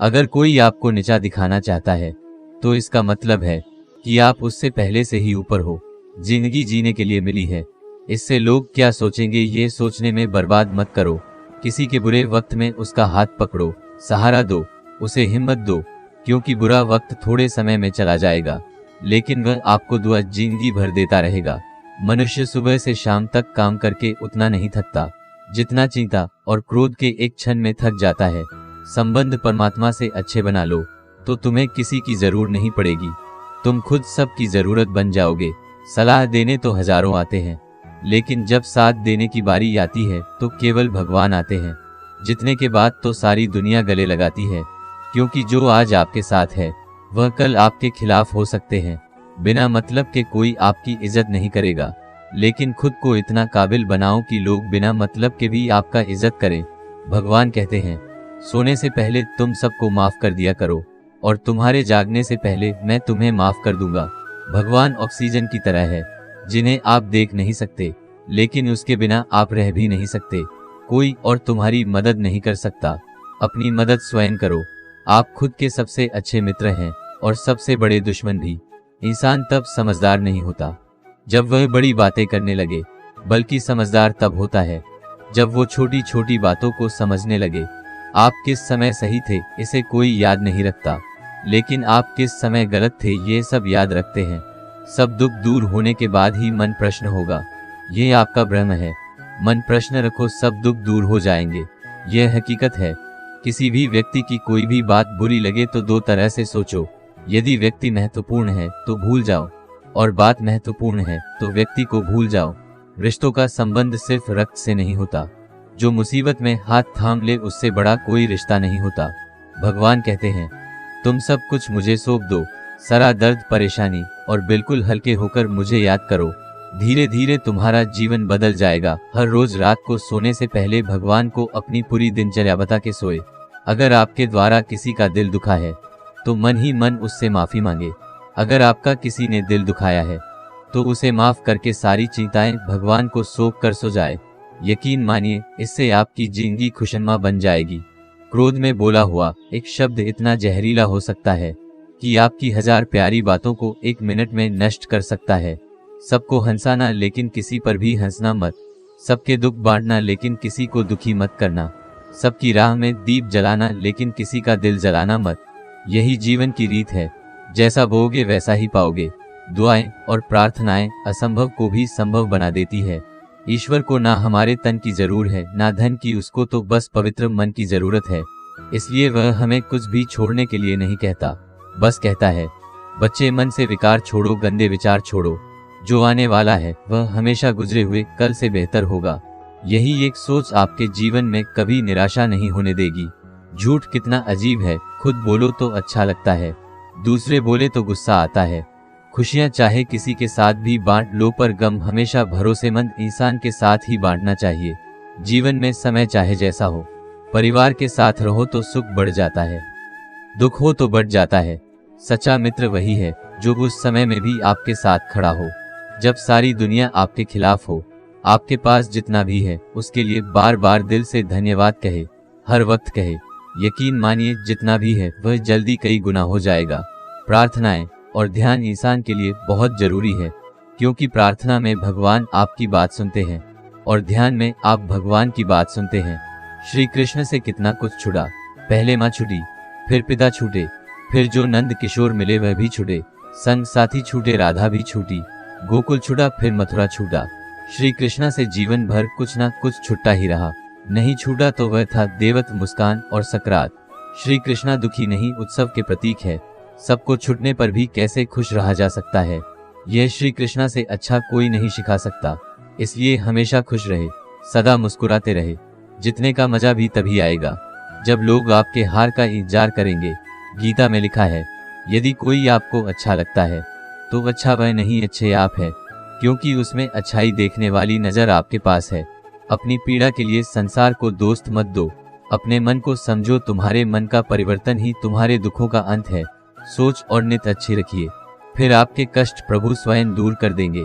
अगर कोई आपको नीचा दिखाना चाहता है तो इसका मतलब है कि आप उससे पहले से ही ऊपर हो। जिंदगी जीने के लिए मिली है, इससे लोग क्या सोचेंगे ये सोचने में बर्बाद मत करो। किसी के बुरे वक्त में उसका हाथ पकड़ो, सहारा दो, उसे हिम्मत दो, क्योंकि बुरा वक्त थोड़े समय में चला जाएगा लेकिन वह आपको दुआ जिंदगी भर देता रहेगा। मनुष्य सुबह से शाम तक काम करके उतना नहीं थकता जितना चिंता और क्रोध के एक क्षण में थक जाता है। संबंध परमात्मा से अच्छे बना लो तो तुम्हें किसी की जरूरत नहीं पड़ेगी, तुम खुद सबकी जरूरत बन जाओगे। सलाह देने तो हजारों आते हैं लेकिन जब साथ देने की बारी आती है तो केवल भगवान आते हैं। जितने के बाद तो सारी दुनिया गले लगाती है, क्योंकि जो आज आपके साथ है वह कल आपके खिलाफ हो सकते हैं। बिना मतलब के कोई आपकी इज्जत नहीं करेगा, लेकिन खुद को इतना काबिल बनाओ कि लोग बिना मतलब के भी आपका इज्जत करें। भगवान कहते हैं सोने से पहले तुम सबको माफ कर दिया करो और तुम्हारे जागने से पहले मैं तुम्हें माफ कर दूंगा। भगवान ऑक्सीजन की तरह है जिन्हें आप देख नहीं सकते, लेकिन उसके बिना आप रह भी नहीं सकते। कोई और तुम्हारी मदद नहीं कर सकता, अपनी मदद स्वयं करो। आप खुद के सबसे अच्छे मित्र हैं और सबसे बड़े दुश्मन भी। इंसान तब समझदार नहीं होता जब वह बड़ी बातें करने लगे, बल्कि समझदार तब होता है जब वो छोटी छोटी बातों को समझने लगे। आप किस समय सही थे इसे कोई याद नहीं रखता, लेकिन आप किस समय गलत थे ये सब याद रखते हैं। सब दुख दूर होने के बाद ही मन प्रश्न होगा, ये आपका भ्रम है। मन प्रश्न रखो, सब दुख दूर हो जाएंगे, यह हकीकत है। किसी भी व्यक्ति की कोई भी बात बुरी लगे तो दो तरह से सोचो। यदि व्यक्ति महत्वपूर्ण है तो भूल जाओ, और बात महत्वपूर्ण है तो व्यक्ति को भूल जाओ। रिश्तों का संबंध सिर्फ रक्त से नहीं होता, जो मुसीबत में हाथ थाम ले उससे बड़ा कोई रिश्ता नहीं होता। भगवान कहते हैं तुम सब कुछ मुझे सौंप दो, सारा दर्द परेशानी, और बिल्कुल हल्के होकर मुझे याद करो। धीरे धीरे तुम्हारा जीवन बदल जाएगा। हर रोज रात को सोने से पहले भगवान को अपनी पूरी दिनचर्या बता के सोए। अगर आपके द्वारा किसी का दिल दुखा है तो मन ही मन उससे माफी मांगे। अगर आपका किसी ने दिल दुखाया है तो उसे माफ करके सारी चिंताएं भगवान को सौंप कर सो जाए। यकीन मानिए, इससे आपकी जिंदगी खुशनुमा बन जाएगी। क्रोध में बोला हुआ एक शब्द इतना जहरीला हो सकता है कि आपकी हजार प्यारी बातों को एक मिनट में नष्ट कर सकता है। सबको हंसाना लेकिन किसी पर भी हंसना मत। सबके दुख बांटना लेकिन किसी को दुखी मत करना। सबकी राह में दीप जलाना लेकिन किसी का दिल जलाना मत। यही जीवन की रीत है, जैसा बोओगे वैसा ही पाओगे। दुआएं और प्रार्थनाएं असंभव को भी संभव बना देती है। ईश्वर को ना हमारे तन की जरूरत है ना धन की, उसको तो बस पवित्र मन की जरूरत है। इसलिए वह हमें कुछ भी छोड़ने के लिए नहीं कहता, बस कहता है बच्चे मन से विकार छोड़ो, गंदे विचार छोड़ो। जो आने वाला है वह हमेशा गुजरे हुए कल से बेहतर होगा। यही एक सोच आपके जीवन में कभी निराशा नहीं होने देगी। झूठ कितना अजीब है, खुद बोलो तो अच्छा लगता है, दूसरे बोले तो गुस्सा आता है। खुशियां चाहे किसी के साथ भी बांट लो, पर गम हमेशा भरोसेमंद इंसान के साथ ही बांटना चाहिए। जीवन में समय चाहे जैसा हो, परिवार के साथ रहो तो सुख बढ़ जाता है, दुख हो तो बढ़ जाता है। सच्चा मित्र वही है जो उस समय में भी आपके साथ खड़ा हो जब सारी दुनिया आपके खिलाफ हो। आपके पास जितना भी है उसके लिए बार बार दिल से धन्यवाद कहे, हर वक्त कहे। यकीन मानिए, जितना भी है वह जल्दी कई गुना हो जाएगा। प्रार्थनाएं और ध्यान इंसान के लिए बहुत जरूरी है, क्योंकि प्रार्थना में भगवान आपकी बात सुनते हैं और ध्यान में आप भगवान की बात सुनते हैं। श्री कृष्ण से कितना कुछ छुड़ा, पहले माँ छूटी, फिर पिता छूटे, फिर जो नंद किशोर मिले वह भी छूटे, संग साथी छूटे, राधा भी छूटी, गोकुल छूटा, फिर मथुरा छूटा। श्री कृष्णा से जीवन भर कुछ ना कुछ छुट्टा ही रहा। नहीं छूटा तो वह था देवत, मुस्कान और सकरात। श्री कृष्णा दुखी नहीं, उत्सव के प्रतीक है। सबको छूटने पर भी कैसे खुश रहा जा सकता है, यह श्री कृष्णा से अच्छा कोई नहीं सिखा सकता। इसलिए हमेशा खुश रहे, सदा मुस्कुराते रहे। जितने का मजा भी तभी आएगा जब लोग आपके हार का इंतजार करेंगे। गीता में लिखा है, यदि कोई आपको अच्छा लगता है तो अच्छा वह नहीं, अच्छे आप है, क्योंकि उसमें अच्छाई देखने वाली नजर आपके पास है। अपनी पीड़ा के लिए संसार को दोस्त मत दो, अपने मन को समझो। तुम्हारे मन का परिवर्तन ही तुम्हारे दुखों का अंत है। सोच और नित अच्छी रखिए, फिर आपके कष्ट प्रभु स्वयं दूर कर देंगे।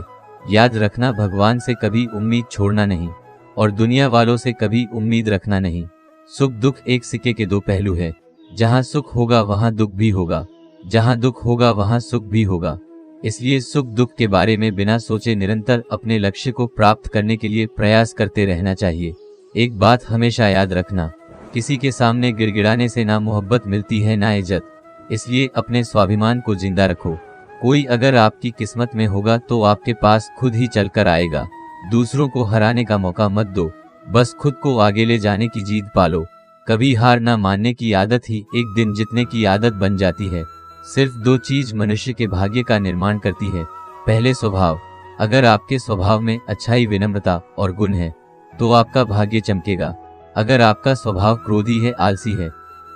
याद रखना, भगवान से कभी उम्मीद छोड़ना नहीं और दुनिया वालों से कभी उम्मीद रखना नहीं। सुख दुख एक सिक्के के दो पहलू है। जहाँ सुख होगा वहाँ दुख भी होगा, जहाँ दुख होगा वहाँ सुख भी होगा। इसलिए सुख दुख के बारे में बिना सोचे निरंतर अपने लक्ष्य को प्राप्त करने के लिए प्रयास करते रहना चाहिए। एक बात हमेशा याद रखना, किसी के सामने गिड़गिड़ाने से ना मोहब्बत मिलती है ना इज्जत। इसलिए अपने स्वाभिमान को जिंदा रखो। कोई अगर आपकी किस्मत में होगा तो आपके पास खुद ही चलकर आएगा। दूसरों को हराने का मौका मत दो, बस खुद को आगे ले जाने की जीत पालो। कभी हार ना मानने की आदत ही एक दिन जीतने की आदत बन जाती है। सिर्फ दो चीज मनुष्य के भाग्य का निर्माण करती है। पहले स्वभाव, अगर आपके स्वभाव में अच्छाई, विनम्रता और गुण है तो आपका भाग्य चमकेगा। अगर आपका स्वभाव क्रोधी है, आलसी है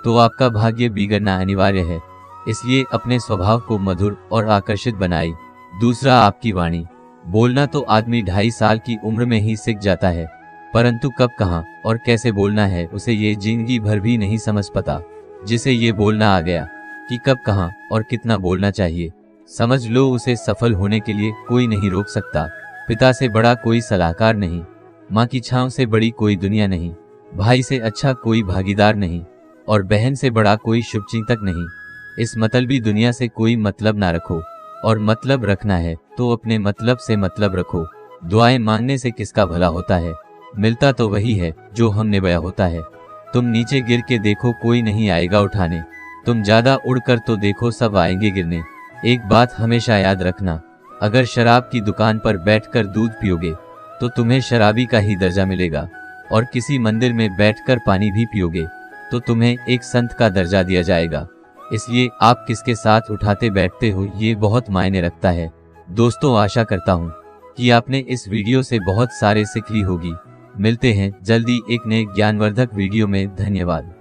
तो आपका भाग्य बिगड़ना अनिवार्य है। इसलिए अपने स्वभाव को मधुर और आकर्षित बनाइए। दूसरा, आपकी वाणी। बोलना तो आदमी 2.5 साल की उम्र में ही सीख जाता है, परंतु कब, कहाँ और कैसे बोलना है उसे ये जिंदगी भर भी नहीं समझ पाता। जिसे ये बोलना आ गया कि कब, कहाँ और कितना बोलना चाहिए, समझ लो उसे सफल होने के लिए कोई नहीं रोक सकता। पिता से बड़ा कोई सलाहकार नहीं, माँ की छांव से बड़ी कोई दुनिया नहीं, भाई से अच्छा कोई भागीदार नहीं और बहन से बड़ा कोई शुभचिंतक नहीं। इस मतलबी दुनिया से कोई मतलब ना रखो, और मतलब रखना है तो अपने मतलब से मतलब रखो। दुआएं मांगने से किसका भला होता है, मिलता तो वही है जो हमने बया होता है। तुम नीचे गिर के देखो, कोई नहीं आएगा उठाने। तुम ज्यादा उड़कर तो देखो, सब आएंगे गिरने। एक बात हमेशा याद रखना, अगर शराब की दुकान पर बैठकर दूध पियोगे तो तुम्हें शराबी का ही दर्जा मिलेगा, और किसी मंदिर में बैठकर पानी भी पियोगे तो तुम्हें एक संत का दर्जा दिया जाएगा। इसलिए आप किसके साथ उठाते बैठते हो ये बहुत मायने रखता है। दोस्तों, आशा करता हूँ कि आपने इस वीडियो से बहुत सारे सीख ली होगी। मिलते हैं जल्दी एक नए ज्ञानवर्धक वीडियो में। धन्यवाद।